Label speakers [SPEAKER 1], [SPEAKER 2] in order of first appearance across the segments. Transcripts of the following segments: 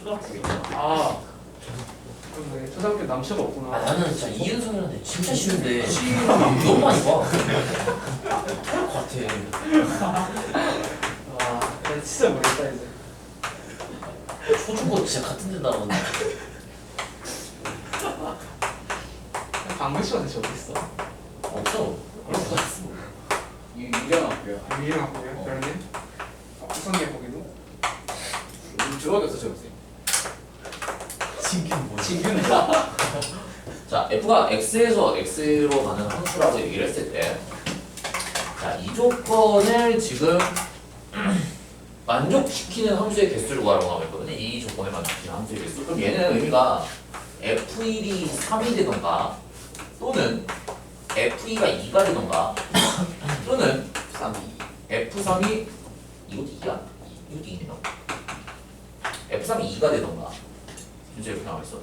[SPEAKER 1] 아 그렇네. 초등학교 남자가
[SPEAKER 2] 아
[SPEAKER 1] 없구나.
[SPEAKER 2] 나는 진짜 이윤성이라는데 진짜 쉬운데 너무 많이 봐. 토할 것 같아.
[SPEAKER 1] 아 진짜 모르겠다 이제.
[SPEAKER 2] 초중고 진짜 같은 데 나오는데.
[SPEAKER 1] 방금 시간에 어디 있어?
[SPEAKER 2] 없어.
[SPEAKER 3] 유리한 학교야.
[SPEAKER 1] 위에 학교야? 그러네. 우선계 거기도.
[SPEAKER 3] 요즘 들어가게 없어 저기.
[SPEAKER 2] 신기한 뭐지?
[SPEAKER 3] 진규는
[SPEAKER 2] 자, f가 x에서 x로 가는 함수라고 얘기를 했을 때, 자, 이 조건을 지금 만족시키는 함수의 개수를 구하라고 하고 있거든요. 이 조건을 만족시키는 함수의 개수. 그럼 얘는 의미가 f1이 3이 되던가, 또는 f2가 2가 되던가, 또는 f3이 이것도 2야? 이것도 2네요. f3이 2가 되던가. 문제 이렇게 나와 있어.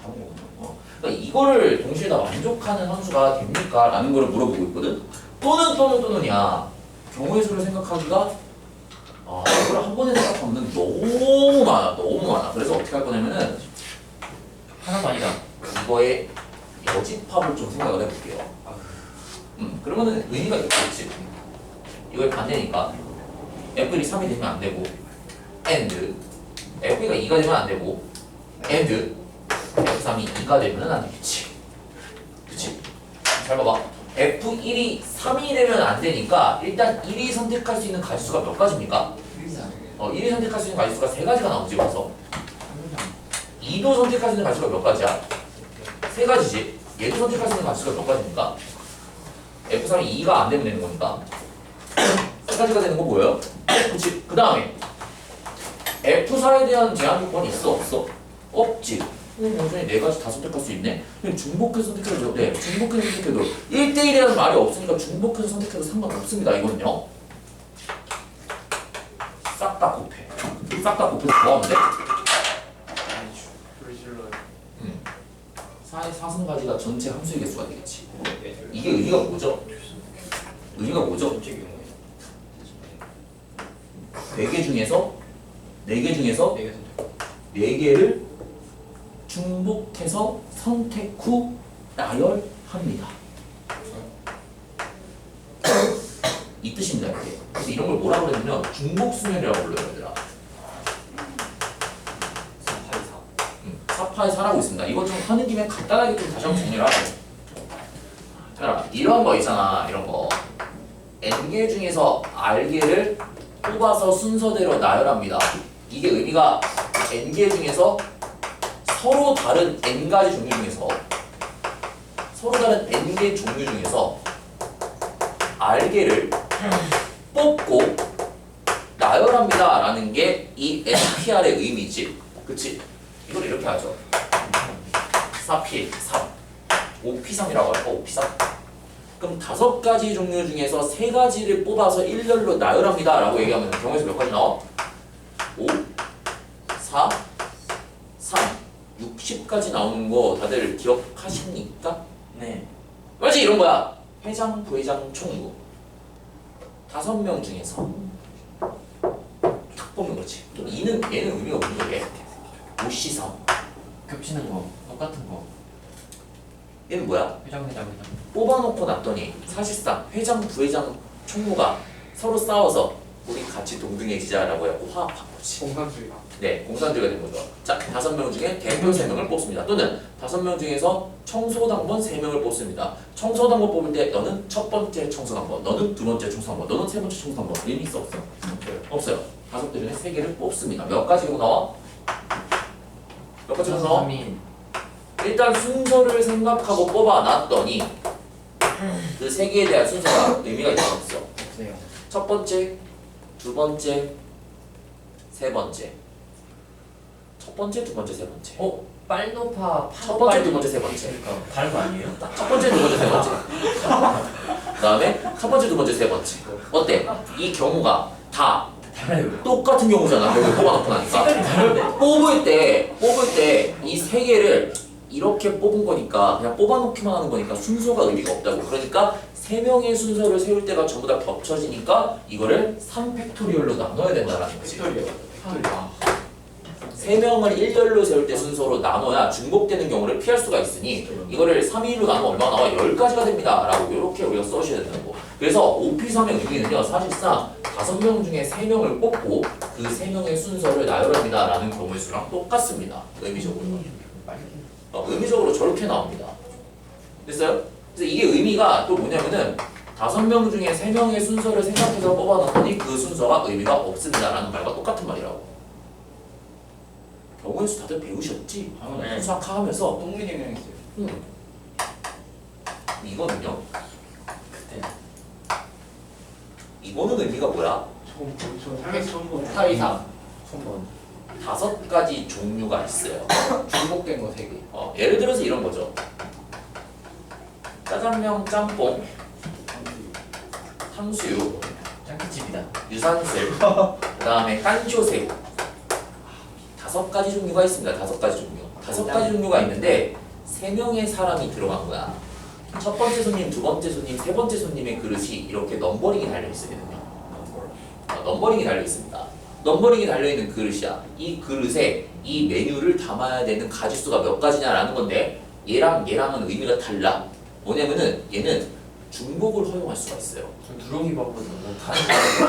[SPEAKER 2] 다른 거군요. 그러니까 이거를 동시에 다 만족하는 함수가 됩니까? 라는 걸 물어보고 있거든. 또는이야. 경우의 수를 생각하기가 이걸 한 번에 생각하면 너무 많아. 그래서 어떻게 할 거냐면은 하나가 아니라 이거의 여집합을 좀 생각을 해볼게요. 그러면은 의미가 있겠지. 이걸 반대니까 f1이 3이 되면 안 되고 and f2가 2가 되면 안 되고 and f3이 2가 되면 안 되겠지. 그치? 잘 봐봐. f1이 3이 되면 안 되니까 일단 1이 선택할 수 있는 가지수가 몇 가지입니까? 1이 선택할 수 있는 가지수가 3가지가 나오지 벌써. 2도 선택할 수 있는 가지수가 몇 가지야? 3가지지. 얘도 선택할 수 있는 가지수가 몇 가지입니까? f3이 2가 안 되면 되는 거니까 3가지가 되는 거 보여요? 그치? 그 다음에 F4에 대한 제한 조건이 있어 없어? 없지. 여전히 4가지 다 선택할 수 있네. 그럼 중복해서 선택해도 돼. 중복해서 선택해도 1대1이라는 말이 없으니까 중복해서 선택해도 상관없습니다. 이거는요. 싹 다 곱해. 싹 다 곱해서 더하면 돼.
[SPEAKER 1] 불질러요.
[SPEAKER 2] 4의 사승가지가 전체 함수의 개수가 되겠지. 이게 의미가 뭐죠? 의미가 뭐죠? 4개 중에서 4개를 중복해서 선택 후 나열합니다. 이 뜻입니다. 이게. 그래서 이런 걸 뭐라고 그러냐면 중복수열이라고 불러요. 얘들아. 4파의 4라고 있습니다. 이거 좀 하는 김에 간단하게 좀 다시 한번 정리를 하고. 자, 이런 거 있잖아. 이런 거. n개 중에서 r개를 뽑아서 순서대로 나열합니다. 이게 의미가 n개 중에서 서로 다른 n가지 종류 중에서 n개 종류 중에서 r개를 뽑고 나열합니다 라는 게 이 NPR의 의미지. 그치? 이걸 이렇게 하죠. 4P 3 5P3이라고 할까? 5P3 그럼 5가지 종류 중에서 3가지를 뽑아서 일렬로 나열합니다 라고 얘기하면 경우에서 몇 가지 나와? 5, 4, 3, 60까지 나오는 거 다들 기억하십니까?
[SPEAKER 3] 네.
[SPEAKER 2] 맞지? 이런 거야. 회장, 부회장, 총무 5명 중에서 탁 뽑는 거지. 얘는 의미가 없는 거게. 5C3
[SPEAKER 3] 겹치는 거, 똑같은 거.
[SPEAKER 2] 얘는 뭐야?
[SPEAKER 3] 회장.
[SPEAKER 2] 뽑아놓고 났더니 사실상 회장, 부회장, 총무가 서로 싸워서 우리 같이 동등해지자라고 해서 화합한 거지.
[SPEAKER 1] 공산주의가.
[SPEAKER 2] 네, 공산주의가 된 거죠. 자, 5명 중에 대표 3명을 뽑습니다. 또는 5명 중에서 청소당번 3명을 뽑습니다. 청소당번 뽑을 때 너는 첫 번째 청소당번, 너는 두 번째 청소당번, 너는 세 번째 청소당번. 의미 있어 없어? 없어요. 5개 중에 3개를 뽑습니다. 몇 가지로 나와? 몇 가지로 나와? 일단 순서를 생각하고 뽑아놨더니 그 3개에 대한 순서가 의미가 있어 없어?
[SPEAKER 3] 없어요.
[SPEAKER 2] 첫 번째, 두 번째, 세 번째. 첫 번째, 두 번째, 세 번째.
[SPEAKER 3] 빨노파
[SPEAKER 2] 첫 번째, 두 번째, 세 번째.
[SPEAKER 3] 그러니까 다른 거 아니에요?
[SPEAKER 2] 첫 번째, 두 번째, 세 번째. 그다음에 첫 번째, 두 번째, 세 번째. 어때? 이 경우가 다
[SPEAKER 3] 달라요.
[SPEAKER 2] 똑같은 경우잖아. 여기 뽑아놓고 나니까.
[SPEAKER 3] 색깔이 다른데?
[SPEAKER 2] 뽑을 때 이 3개를 이렇게 뽑은 거니까 그냥 뽑아놓기만 하는 거니까 순서가 의미가 없다고. 그러니까 3명의 순서를 세울 때가 전부 다 겹쳐지니까 이거를 3팩토리얼로 나눠야 된다라는 거지.
[SPEAKER 3] 팩토리얼.
[SPEAKER 2] 3명을 일렬로 세울 때 순서로 나눠야 중복되는 경우를 피할 수가 있으니 이거를 3, 2로 나누면 얼마나 나와? 10가지가 됩니다 라고 이렇게 우리가 써주셔야 된다는 거. 그래서 OP3의 의미는요 사실상 5명 중에 3명을 뽑고 그 3명의 순서를 나열합니다 라는 경우의 수랑 똑같습니다. 의미적으로 의미적으로 저렇게 나옵니다. 됐어요? 그래서 이게 의미가 또 뭐냐면은 5명 중에 3명의 순서를 생각해서 뽑아놨더니 그 순서가 의미가 없습니다 라는 말과 똑같은 말이라고. 경우의 수 다들 배우셨지?
[SPEAKER 3] 네.
[SPEAKER 2] 수학하면서
[SPEAKER 1] 똥민이랑 있어요.
[SPEAKER 2] 이거는요?
[SPEAKER 3] 그때
[SPEAKER 2] 이거는 의미가 뭐야?
[SPEAKER 1] 저 살면서 처음 보는
[SPEAKER 3] 타이상 손번
[SPEAKER 2] 5가지 종류가 있어요.
[SPEAKER 1] 중복된 거 3개.
[SPEAKER 2] 예를 들어서 이런 거죠. 짜장면, 짬뽕, 탕수육,
[SPEAKER 3] 짱기집이다.
[SPEAKER 2] 유산슬, 그 다음에 깐쇼새우 5가지 종류가 있습니다. 5가지 종류. 5가지 종류가 있는데 3명의 사람이 들어간 거야. 첫 번째 손님, 두 번째 손님, 세 번째 손님의 그릇이 이렇게 넘버링이 달려 있거든요. 넘버링이 달려 있습니다. 넘버링이 달려 있는 그릇이야. 이 그릇에 이 메뉴를 담아야 되는 가짓수가 몇 가지냐라는 건데 얘랑 얘랑은 의미가 달라. 뭐냐면은 얘는 중복을 허용할 수가 있어요.
[SPEAKER 3] 저 두렁이 밥보다 못하는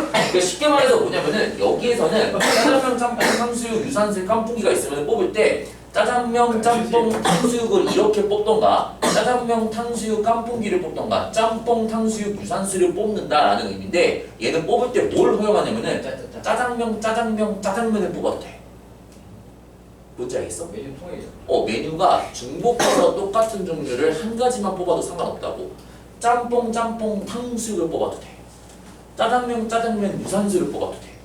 [SPEAKER 2] 그러니까 쉽게 말해서 뭐냐면은 여기에서는 짜장면, 짬뽕, 탕수육, 유산슬, 깐풍기가 있으면 뽑을 때 짜장면, 짬뽕, 탕수육을 이렇게 뽑던가 짜장면, 탕수육, 깐풍기를 뽑던가 짬뽕, 탕수육, 유산슬을 뽑는다라는 의미인데 얘는 뽑을 때 뭘 허용하냐면은 짜장면을 뽑아도 돼. 뭔지 알겠어?
[SPEAKER 1] 메뉴 통일이죠.
[SPEAKER 2] 메뉴가 중복해서 똑같은 종류를 한 가지만 뽑아도 상관없다고. 짬뽕, 탕수육을 뽑아도 돼. 짜장면, 유산슬을 뽑아도 돼.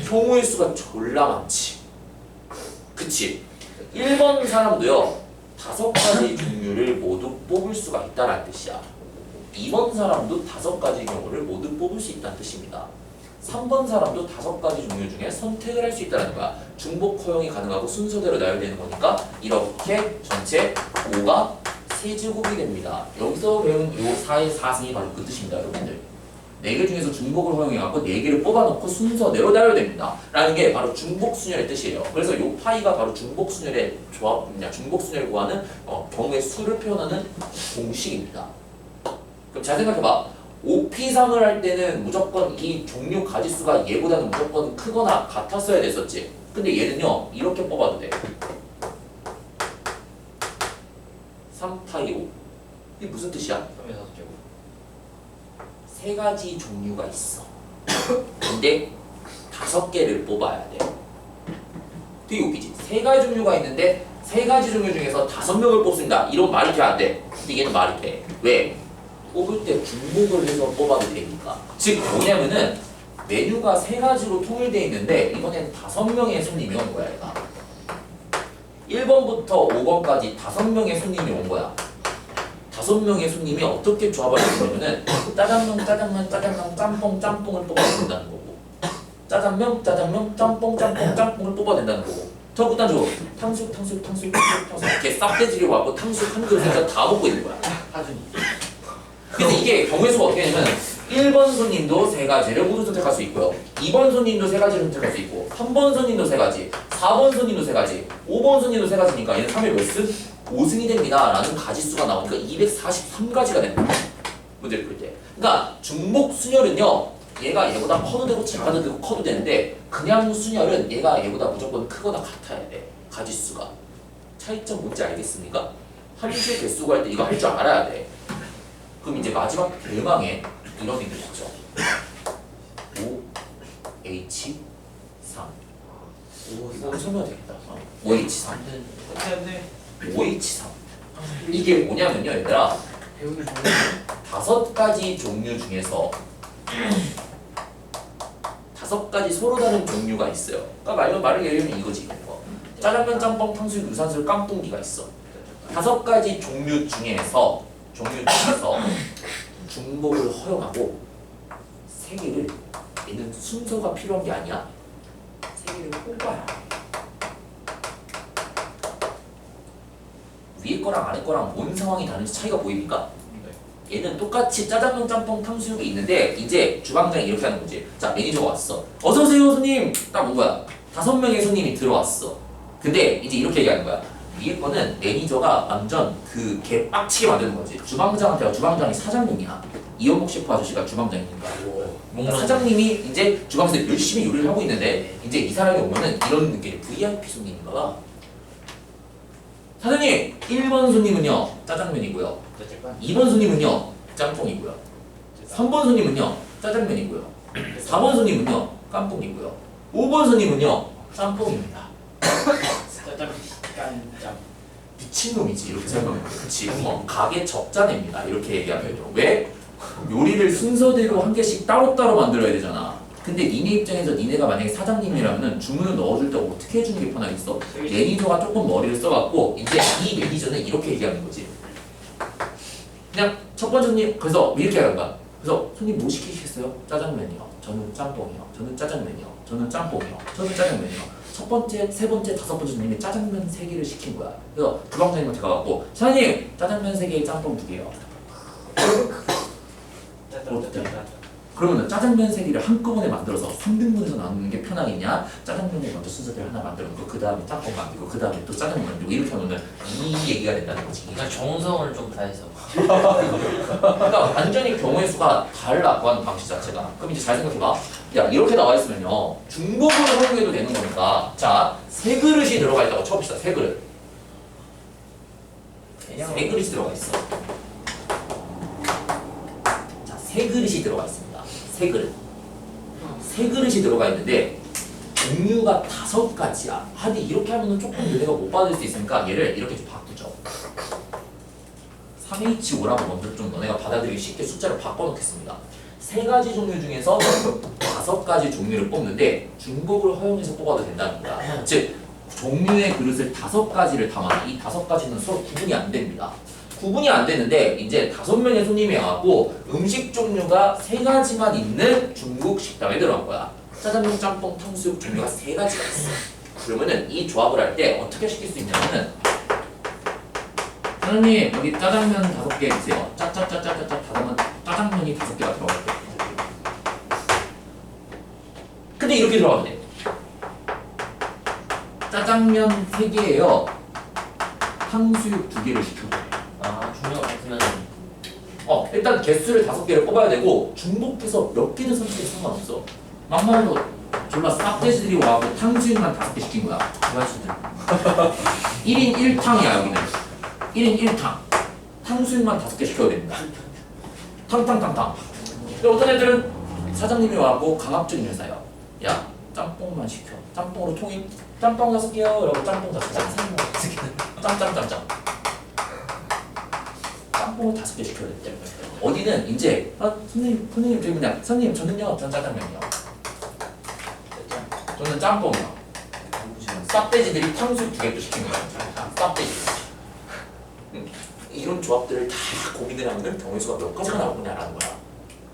[SPEAKER 2] 경우의 수가 졸라 많지. 그치? 1번 사람도요 5가지 종류를 모두 뽑을 수가 있다는 뜻이야. 2번 사람도 5가지 경우를 모두 뽑을 수 있다는 뜻입니다. 3번 사람도 5가지 종류 중에 선택을 할 수 있다는 거야. 중복 허용이 가능하고 순서대로 나열되는 거니까 이렇게 전체 5가 세제곱이 됩니다. 여기서 배운 요 4의 4승이 바로 그 뜻입니다, 여러분들. 4개 중에서 중복을 허용해갖고 4개를 뽑아놓고 순서대로 나열됩니다. 라는 게 바로 중복순열의 뜻이에요. 그래서 요 파이가 바로 중복순열의 조합이냐, 중복순열을 구하는 경우의 수를 표현하는 공식입니다. 그럼 잘 생각해봐. OP상을 할 때는 무조건 이 종류 가짓수가 얘보다는 무조건 크거나 같았어야 됐었지. 근데 얘는요 이렇게 뽑아도 돼. 3파이 5. 이게 무슨 뜻이야?
[SPEAKER 3] 3의 4제곱
[SPEAKER 2] 3가지 종류가 있어. 근데 5개를 뽑아야 돼. 되게 웃기지? 3가지 종류가 있는데 3가지 종류 중에서 5명을 뽑습니다. 이런 말이 돼 안 돼? 근데 얘는 말이 돼. 왜? 뽑을 때 중복을 해서 뽑아도 되니까. 즉 뭐냐면은 메뉴가 3가지로 통일되어 있는데 이번엔 5명의 손님이 온 거야 얘가. 1번부터 5번까지 5명의 손님이 온 거야. 5명의 손님이 어떻게 조합을 했냐면은 짜장면, 짬뽕을 뽑아야 된다는 거고 짜장면, 짬뽕을 뽑아야 된다는 거고 더 극단적으로 탕수육 이렇게 싹대지를 와고 탕수육 한 그릇에서 다 먹고 있는 거야.
[SPEAKER 3] 하준이
[SPEAKER 2] 근데 이게 경우의 수가 어떻게 되냐면 1번 손님도 3가지를 모두 선택할 수 있고요. 2번 손님도 3가지를 선택할 수 있고 3번 손님도 3가지, 4번 손님도 3가지, 5번 손님도 3가지니까 얘는 3의 몇 승? 5승이 됩니다. 라는 가지수가 나오니까 243가지가 됩니다. 문제를 풀 때. 그러니까 중복 순열은요. 얘가 얘보다 커도 되고 작아도 되고 커도 되는데 그냥 순열은 얘가 얘보다 무조건 크거나 같아야 돼. 가지수가. 차이점 뭔지 알겠습니까? 함수의 개수 구할 때 이거 할 줄 알아야 돼. 그럼 이제 마지막 대망의 이런 애들 있죠. 5H3 이거 설명해도 되겠다. 5H3 5H3 이게 뭐냐면요 얘들아
[SPEAKER 1] 배우는 중
[SPEAKER 2] 5가지 종류 중에서 5가지 서로 다른 종류가 있어요. 그러니까 말을 예를 들면 이거지. 짜장면, 짬뽕, 탕수육, 유산슬, 깐풍기가 있어. 5가지 종류 중에서 중복을 허용하고 3개를 얘는 순서가 필요한 게 아니야. 3개를 뽑아야 해. 위에 거랑 아래 거랑 뭔 상황이 다른지 차이가 보입니까? 얘는 똑같이 짜장면, 짬뽕, 탕수육이 있는데 이제 주방장이 이렇게 하는 거지. 자, 매니저가 왔어. 어서오세요 손님! 딱 온 거야. 5명의 손님이 들어왔어. 근데 이제 이렇게 얘기하는 거야. 위에 거는 매니저가 완전 그 개 빡치게 만드는 거지. 주방장한테가 주방장이 사장님이야. 이현복 셰프 아저씨가 주방장이니까. 뭔가 사장님이 이제 주방에서 열심히 요리를 하고 있는데 이제 이 사람이 오면은 이런 느낌. VIP 손님인가 봐. 사장님 1번 손님은요 짜장면이고요. 2번 손님은요 짬뽕이고요. 3번 손님은요 짜장면이고요. 4번 손님은요 깐뽕이고요. 5번 손님은요 짬뽕입니다. 미친놈이지 이렇게 생각하면 돼. 그치? 가게 적자냅니다 이렇게 얘기하면 되죠. 왜? 요리를 순서대로 한 개씩 따로따로 만들어야 되잖아. 근데 니네 입장에서 니네가 만약에 사장님이라면 주문을 넣어줄 때 어떻게 해주는 게 편하겠어? 매니저가 조금 머리를 써갖고 이제 이 매니저는 이렇게 얘기하는 거지. 그냥 첫 번째 손님 그래서 이렇게 하는 거야. 그래서 손님 뭐 시키시겠어요? 짜장면이요. 저는 짬뽕이요. 저는 짜장면이요. 저는 짬뽕이요. 저는 짜장면이요. 첫 번째, 세 번째, 다섯 번째 손님이 짜장면 3개를 시킨 거야. 그래서 주방장님한테 가갖고 사장님 짜장면 3개에 짬뽕 2개요. 그러면 짜장면 3개를 한꺼번에 만들어서 3등분해서 나누는 게 편하겠냐? 짜장면을 먼저 순서대로 하나 만들어 놓고 그 다음에 짬뽕 만들고 그 다음에 또 짜장면 만들고 이렇게 하면은 이 얘기가 된다는 거지.
[SPEAKER 3] 그러니까 정성을 좀 다해서.
[SPEAKER 2] 그러니까 완전히 경우의 수가 달라 구하는 방식 자체가. 그럼 이제 잘 생각해봐. 야 이렇게 나와 있으면요 중복을 활용해도 되는 거니까 자 3그릇이 들어가 있다고 쳐봅시다. 3그릇. 3그릇이 들어가 있어. 자 3그릇이 들어가 있습니다. 3그릇. 3그릇이 들어가 있는데 종류가 5가지야. 근데 이렇게 하면은 조금 너네가 못 받을 수 있으니까 얘를 이렇게 좀 바꾸죠. 3H5라고 먼저 좀 너네가 받아들이기 쉽게 숫자를 바꿔놓겠습니다. 3가지 종류 중에서 5가지 종류를 뽑는데 중복을 허용해서 뽑아도 된다는 거야. 즉 종류의 그릇을 5가지를 담아. 이 5가지는 서로 구분이 안 됩니다. 구분이 안 되는데 이제 5명의 손님이 와갖고 음식 종류가 3가지만 있는 중국 식당에 들어간 거야. 짜장면, 짬뽕, 탕수육 종류가 3가지가 있어. 그러면은 이 조합을 할 때 어떻게 시킬 수 있냐면은 사장님 여기 짜장면 5개 주세요. 짜짜짜짜짜 짜장면이 5개가 들어가야 돼. 근데 이렇게 들어가면 돼. 짜장면 3개예요. 탕수육 2개를 시켜.
[SPEAKER 3] 아 종류가 같으면
[SPEAKER 2] 일단 개수를 5개를 뽑아야 되고 중복해서 몇 개는 선택해도 상관없어. 막말로 졸라 쌉돼지들이 와서 탕수육만 5개 시킨 거야.
[SPEAKER 3] 맛있네.
[SPEAKER 2] 1인 1탕이야 여기는. 1인 1탕. 탕수육만 5개 시켜야 됩니다. 탕탕탕탕. 근데 어떤 애들은 사장님이 와갖고 강압적인 회사야. 야 짬뽕만 시켜. 짬뽕으로 통일. 짬뽕 6개요. 이러고 짬뽕 5개. 짬짬짬짬. 짬뽕을 5개 시켜야 돼. 어디는 이제 손님 저기 뭐냐 손님 저는요 전 짜장면이요. 저는 짬뽕이요. 쌉돼지들이 탕수육 2개 또 시킨 거야. 쌉돼지. 이런 조합들을 다 고민을 하면 경우의 수가 몇 가지가 나오느냐라는 거야.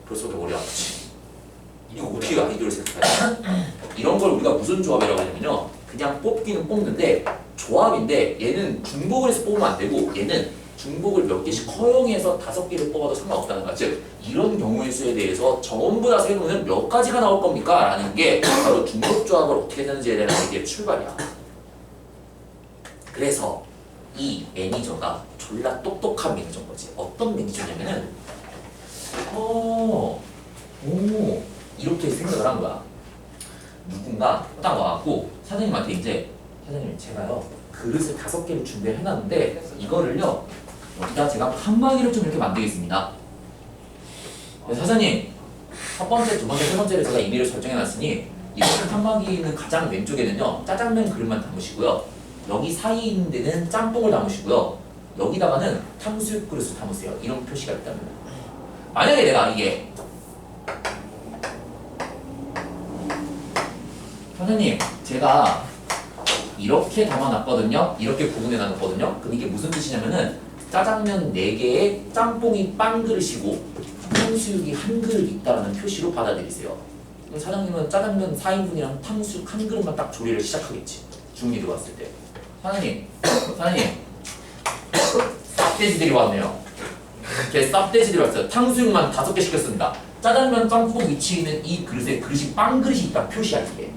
[SPEAKER 2] 벌써 머리 아프지. 이거 어떻게 아이디어를 생각하냐? 이런 걸 우리가 무슨 조합이라고 하냐면요. 그냥 뽑기는 뽑는데 조합인데 얘는 중복을 해서 뽑으면 안 되고 얘는 중복을 몇 개씩 허용해서 5개를 뽑아도 상관없다는 거야. 즉 이런 경우의 수에 대해서 전부 다 세우면 몇 가지가 나올 겁니까? 라는 게 바로 중복 조합을 어떻게 되는지에 대한 이게 출발이야. 그래서 이 매니저가 졸라 똑똑한 매니저인 거지. 어떤 매니저냐면은 이렇게 생각을 한 거야. 누군가 딱 와갖고 사장님한테 이제 사장님 제가요 그릇을 5개를 준비를 해놨는데 이거를요 여기다 제가 칸막이를 좀 이렇게 만들겠습니다. 네, 사장님 첫 번째, 두 번째, 세 번째를 제가 임의를 설정해놨으니 이 칸막이는 가장 왼쪽에는요 짜장면 그릇만 담으시고요. 여기 사이에 있는 데는 짬뽕을 담으시고요. 여기다가는 탕수육 그릇을 담으세요. 이런 표시가 있다면 만약에 내가 이게 사장님 제가 이렇게 담아놨거든요. 이렇게 구분해 놨거든요. 그럼 이게 무슨 뜻이냐면은 짜장면 4개에 짬뽕이 반 그릇이고 탕수육이 1그릇 있다는 표시로 받아들이세요. 그럼 사장님은 짜장면 4인분이랑 탕수육 1그릇만 딱 조리를 시작하겠지. 주문이 들어왔을 때 사장님 쌉돼지들이 왔네요. 걔 쌉돼지들이 왔어요. 탕수육만 5개 시켰습니다. 짜장면 짬뽕 위치에 있는 이 그릇에 그릇이 빵 그릇이 있다 표시야 이게.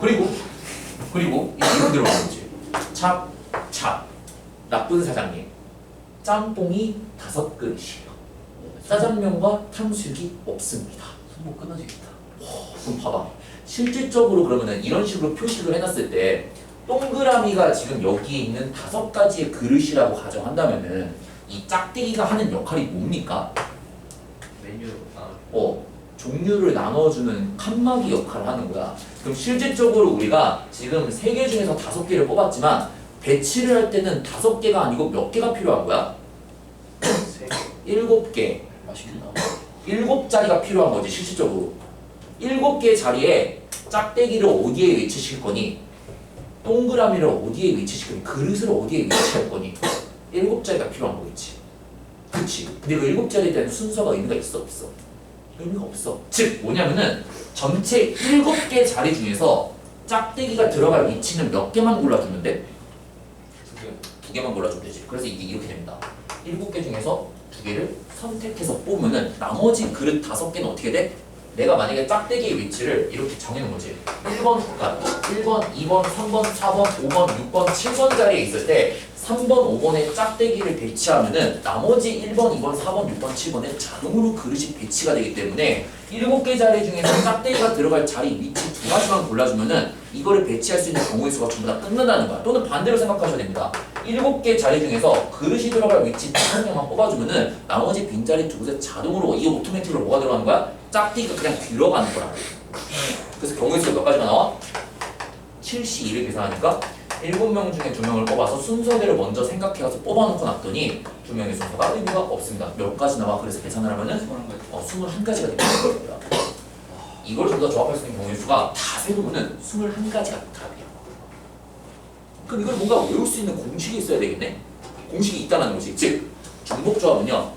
[SPEAKER 2] 그리고 그리고 이렇게 들어가는 거지. 찹, 나쁜 사장님. 짬뽕이 5그릇이에요. 짜장면과 탕수육이 없습니다.
[SPEAKER 3] 손목 끊어지겠다.
[SPEAKER 2] 그럼 봐봐. 실질적으로 그러면은 이런 식으로 표시를 해놨을 때 동그라미가 지금 여기에 있는 5가지의 그릇이라고 가정한다면은 이 짝대기가 하는 역할이 뭡니까?
[SPEAKER 3] 메뉴
[SPEAKER 2] 종류를 나눠주는 칸막이 역할을 하는 거야. 그럼 실질적으로 우리가 지금 3개 중에서 5개를 뽑았지만 배치를 할 때는 5개가 아니고 몇 개가 필요한 거야? 7개.
[SPEAKER 3] 맛있겠다.
[SPEAKER 2] 7자리가 필요한 거지 실질적으로. 7개의 자리에 짝대기를 어디에 위치시킬 거니? 동그라미를 어디에 위치시킬 거니? 그릇을 어디에 위치할 거니? 7자리가 필요한 거겠지. 그치? 근데 그 7자리에 대한 순서가 의미가 있어 없어? 의미가 없어. 즉 뭐냐면은 전체 7개 자리 중에서 짝대기가 들어갈 위치는 몇 개만 골라주면 돼? 2개만 골라주면 되지. 그래서 이게 이렇게 됩니다. 7개 중에서 2개를 선택해서 뽑으면은 나머지 그릇 5개는 어떻게 돼? 내가 만약에 짝대기의 위치를 이렇게 정해놓은 거지. 1번, 그러니까 1번, 2번, 3번, 4번, 5번, 6번, 7번 자리에 있을 때 3번, 5번에 짝대기를 배치하면은 나머지 1번, 2번, 4번, 6번, 7번에 자동으로 그릇이 배치가 되기 때문에 7개 자리 중에서 짝대기가 들어갈 자리 위치 2가지만 골라주면은 이거를 배치할 수 있는 경우의 수가 전부 다 끝난다는 거야. 또는 반대로 생각하셔야 됩니다. 7개 자리 중에서 그릇이 들어갈 위치 5명만 뽑아주면은 나머지 빈자리 2곳에 자동으로 이 오토매틱으로 뭐가 들어가는 거야? 짝대기가 그냥 들어가는 거라. 그래서 경우의 수가 몇 가지가 나와? 72를 계산하니까 7명 중에 2명을 뽑아서 순서대로 먼저 생각해서 뽑아놓고 났더니 2명의 순서가 의미가 없습니다. 몇 가지 나와? 그래서 계산을 하면은 21가지가 되는 거예요. 이걸 좀 더 조합할 수 있는 경우의 수가 다 세보면은 21가지가 답이야. 그럼 이걸 뭔가 외울 수 있는 공식이 있어야 되겠네? 공식이 있다는 거지. 즉 중복조합은요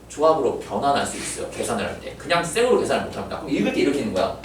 [SPEAKER 2] 조합으로 변환할 수 있어요. 계산을 할 때. 그냥 쌩으로 계산을 못합니다. 그럼 읽을 때 이렇게 있는 거야.